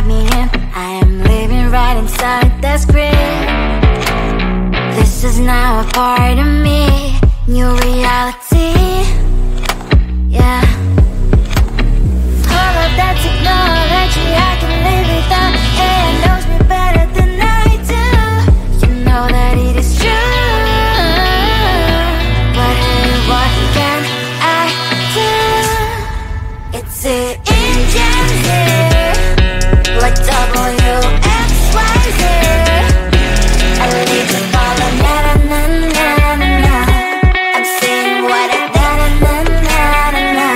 write me in. I am living right inside the script. This is now a part of me, new reality. Yeah. All of that technology I can live without. It knows me better than I do. You know that it is true. But hey, what can I do? It's the engines here, like WXYZ. I need to follow na-na-na-na-na-na. I'm saying what I na-na-na-na-na.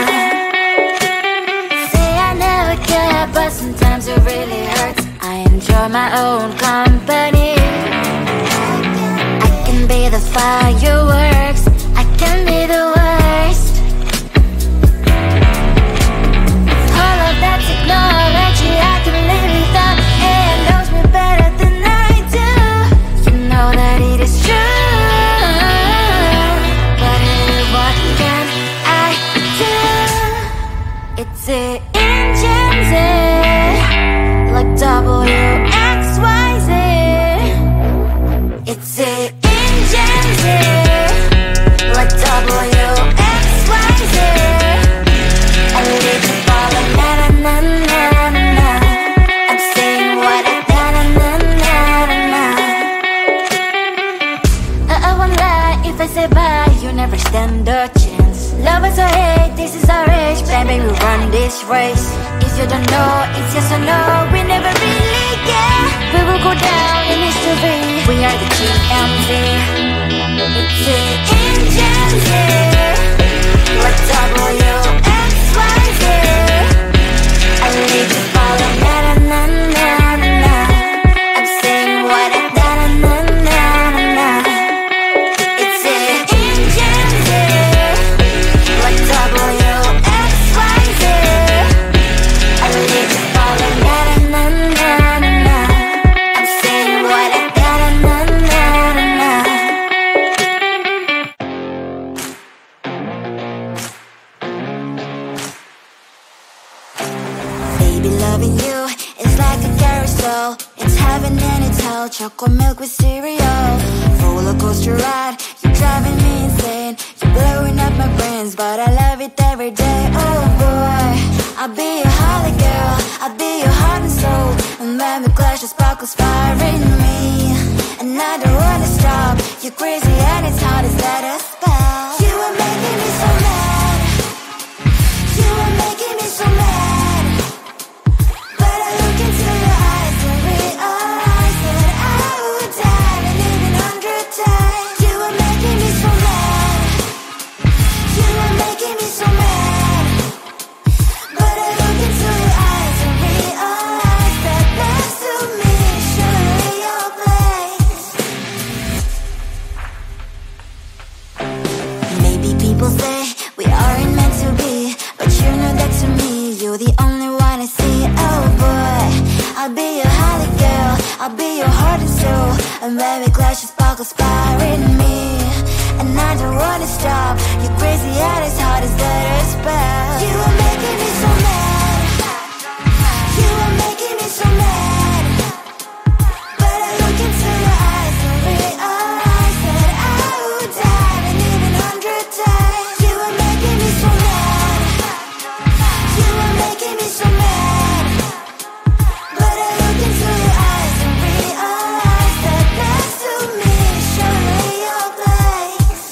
Say I never care, but sometimes it really hurts. I enjoy my own company. I can be the fireworks, I can be the worst. All of that technology I can live without. It knows me better than I do. You know that it is true. But hey, what can I do? It's the engines, like WXYZ. It's the engines, like WXYZ. I live to follow na-na-na-na-na-na. I'm saying what I na-na-na-na-na. I won't lie if I say bye, you never stand a chance. Love is or hate, this is our age. Baby, we run this race. If you don't know, it's yes or no. We never really get. We will go down in history. We are the GMZ. It's the engines here, like WXYZ. I need to follow na-na-na-na-na-na. I'm saying what I na-na-na-na-na. It's the engines here, like WXYZ. I need to follow na-na-na-na-na-na. I'm saying what I na-na-na-na-na. Baby, loving you is like a carousel. It's heaven and it's hell. Chocolate milk with cereal. Roller coaster ride, you're driving me insane. You're blowing up my brains, but I love it every day. Oh boy, I'll be your holly girl, I'll be your heart and soul. And when we clash, the sparkles fire in me. And I don't wanna stop. You're crazy and it's hard as let a spell. You are making me so mad. You are making me so mad. But I look into your eyes and realize that I would die and even 100 times. You are making me so mad. You are making me so mad. But I look into your eyes and realize that next to me is surely your place. Maybe people say we aren't meant to be, but you know that to me, you're the only one I see. Oh boy, I'll be your holly girl, I'll be your heart and soul. And when we clash, the sparkles fire in me. And I don't wanna stop. You're crazy and as hard as let a spell. You are making me so mad. You are making me so mad. But I look into your eyes and realize that I would die and even 100 times. You are making me so mad. You are making me so mad. But I look into your eyes and realize that next to me is surely your place.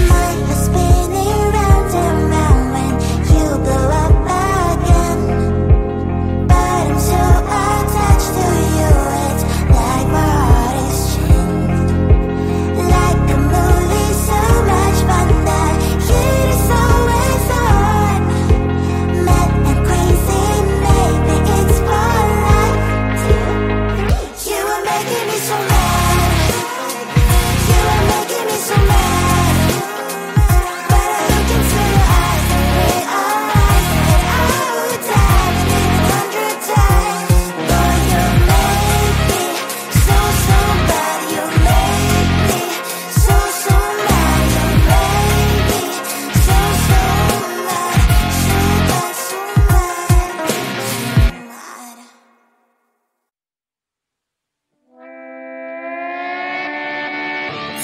Mind was spinning round and round when you blow up again. But I'm so attached.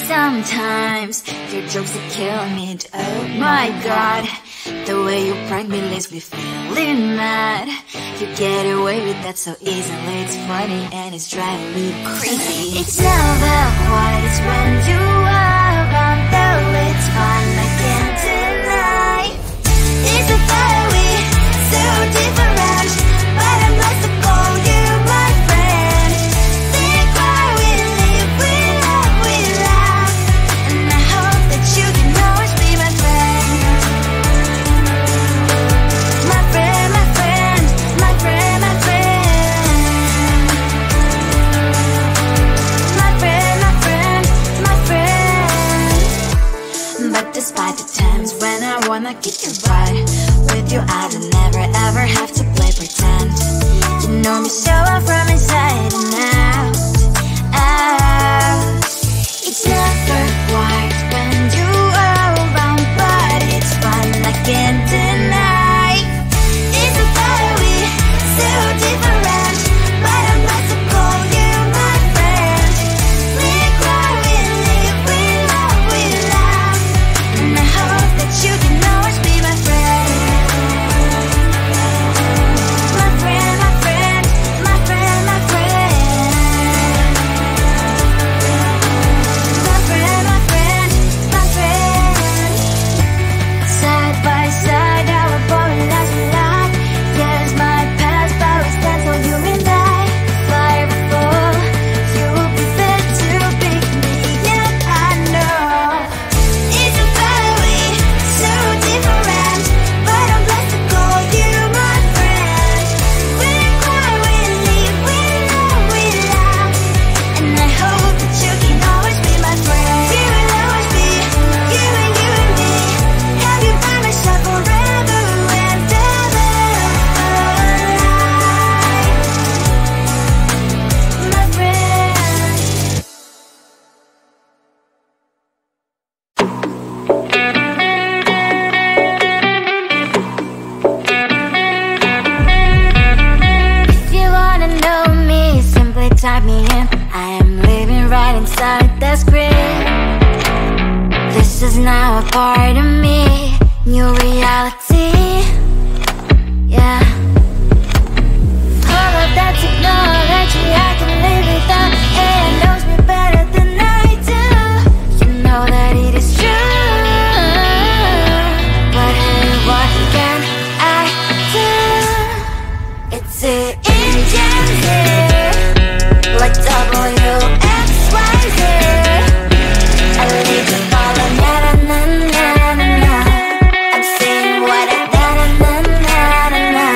Sometimes your jokes are killing me. Oh my god, the way you prank me leaves me feeling mad. You get away with that so easily. It's funny and it's driving me crazy. It's never quite as when you are around, though it's fun, I can't deny. It's a fire we so different, but I'm blessed to call you my friend. Think why we live, we love, we laugh, and I hope that you can always be my friend. My friend, my friend, my friend, my friend. My friend, my friend, my friend. But despite the times when I wanna kick your butt, with you I don't never ever have to play pretend. You know me so well from inside and out, out. It's never quite when you are around, but it's fun, I can't deny. It's a fire we so different, but I'm blessed to call you my friend. We cry, we live, we love, we laugh, and I hope that you can always be my friend. My friend, my friend, my friend, my friend. My friend, my friend, my friend. Side by side, our body lies a lot. Yes, my past power stands for you and I. Fire before you will be there to pick me up, I know. It's a fire we so different, but I'm blessed to call you my friend. We cry, we live, we love, we laugh, and I hope that you can always be my friend. You will always be you and me. Have you by my side forever and ever. My friend. If you wanna know me, simply type me in. I am living right inside the screen. This is now a part of me, new reality. Yeah. All of that technology I can live without. It knows me better than I do. You know that it is true. But hey, what can I do? It's the engine here, like WXYZ. I leave you falling, na na na na na na. I'm saying what I na na na na na na.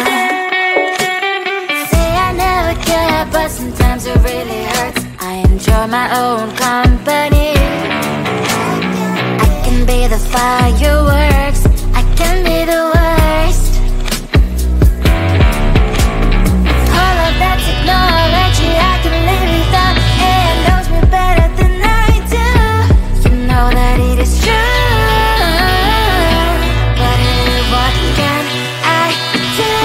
Say I never care, but sometimes it really hurts. I enjoy my own company. I can be the fireworks, I can be the worst. All of that technology I can live without. It knows me better than I do. You know that it is true. But hey, what can I do?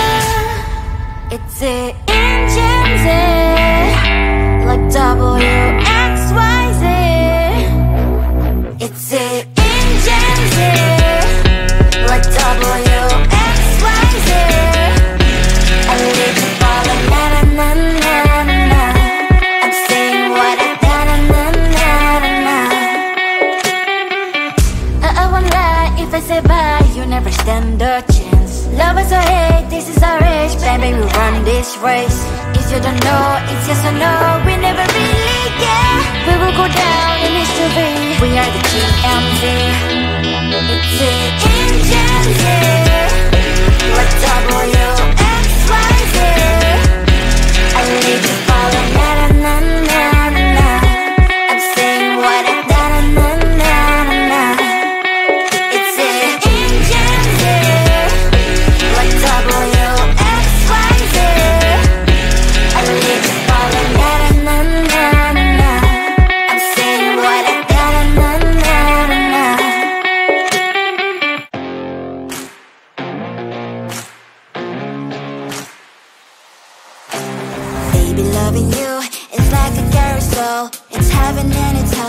It's the engines, like WXYZ. It's the engines, like WXYZ. I leave you falling, na na na na na na. I'm saying what I na na na na na na. I won't lie if I say bye, you never stand a chance. Love us or hate, this is our age, baby, we run this race. If you don't know, it's yes or no, we never really care. We will go down in history, we are the GMZ. It's the engines here, like WXYZ. I leave you falling, na na na na na na. I'm saying what I na na na na na na. It's the engines here, like WXYZ. I leave you falling, na na na na na. I'm saying what I na na na na na.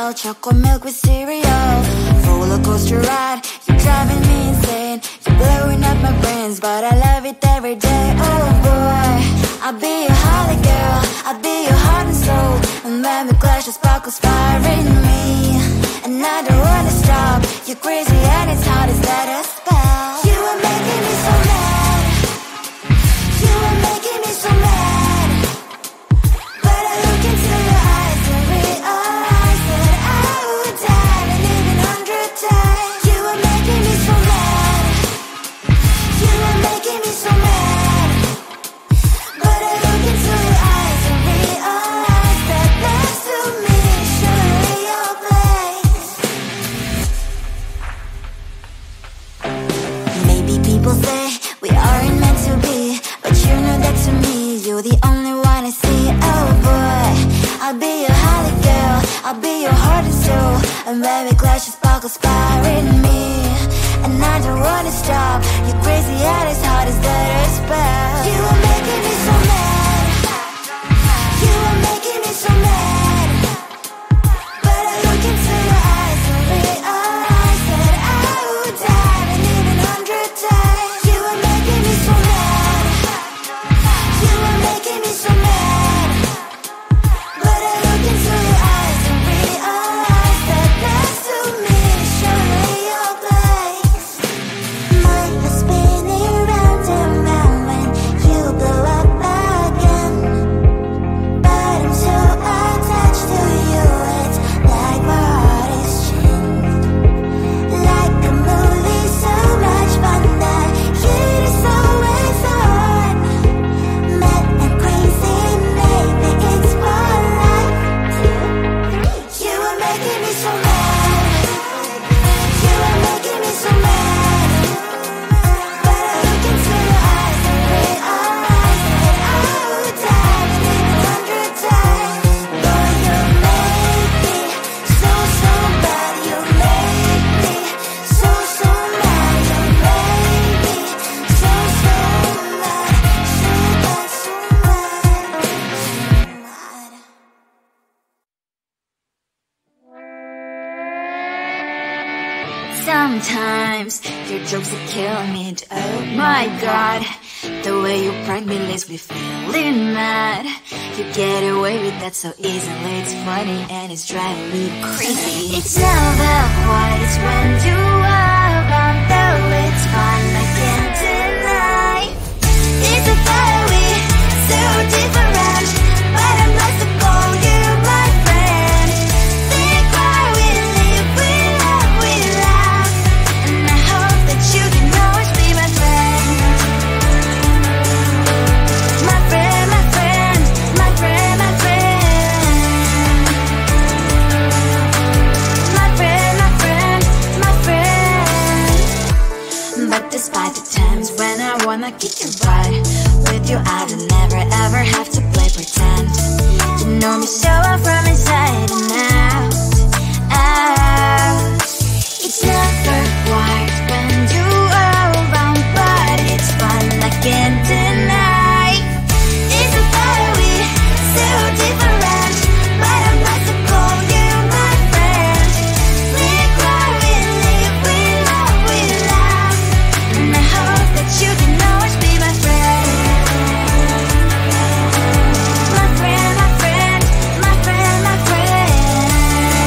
tell, chocolate milk with cereal. Roller coaster ride, you're driving me insane. You're blowing up my brains, but I love it every day. Oh boy, I'll be your holly girl, I'll be your heart and soul. And when we clash, the sparkles fire in me. And I don't wanna stop, you're crazy and it's hard as let us spell. You are making me so mad, you are making me so mad. But I look into your eyes and realize that I would die and even 100 times. You are making me so mad, you are making me so mad. But I look into your eyes and realize that next to me is surely your place. Maybe people say we aren't meant to be, but you know that to me you're the only one I see. Oh boy, I'll be your holly girl, I'll be your heart and soul. And when we clash, the sparkles fire in me. And I don't wanna stop, you're crazy and as hard as that a spell. You are making me so mad, you are making me so mad. But I look into your eyes and realize that I would die and even 100 times. You are making me so mad, you are making me so mad. But I look into your eyes and realize that next to me is surely your place. Mind was spinning round and round when you blow up again. But I'm so attached to you, it's like my heart is chained. Like a movie, so much fun that it is always on. Mad and crazy, maybe it's for life. You are making me so mad, you are making me so mad. But I look into your eyes and realize that I would die and even 100 times. Boy, you make me so, so bad. You make me so, so mad. You make me so, so mad. So bad, so mad, so mad. Sometimes your jokes are killing me. Oh my god, the way you prank me leaves me feeling mad. You get away with that so easily. It's funny and it's driving me crazy. It's never quite as when you are around, though it's fun, I can't deny. It's a fire we so different, but I must have called you my friend. Think why we live, we love, we laugh. And I hope that you can always be my friend. My friend, my friend, my friend, my friend. My friend, my friend, my friend. But despite the times when I wanna kick your butt, with you I don't never ever have to play pretend. You know me so well from inside and out, out. It's never quite when you are around, but it's fun, I can't deny. It's a fire we so different, but I must have called you my friend. We cry, we live, we love, we laugh. And I hope that you can always be my friend. My friend, my friend, my friend, my friend.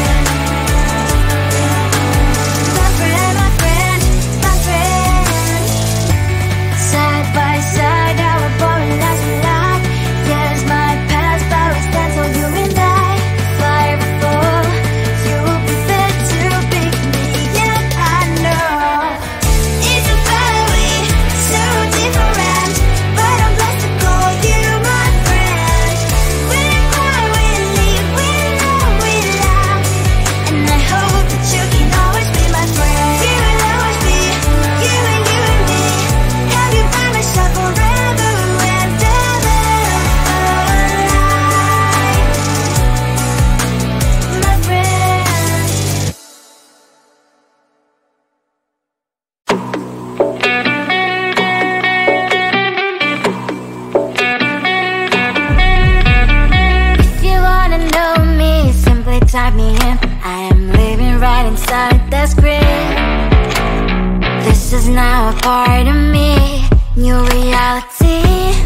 type me in. I am living right inside the script. This is now a part of me. New reality.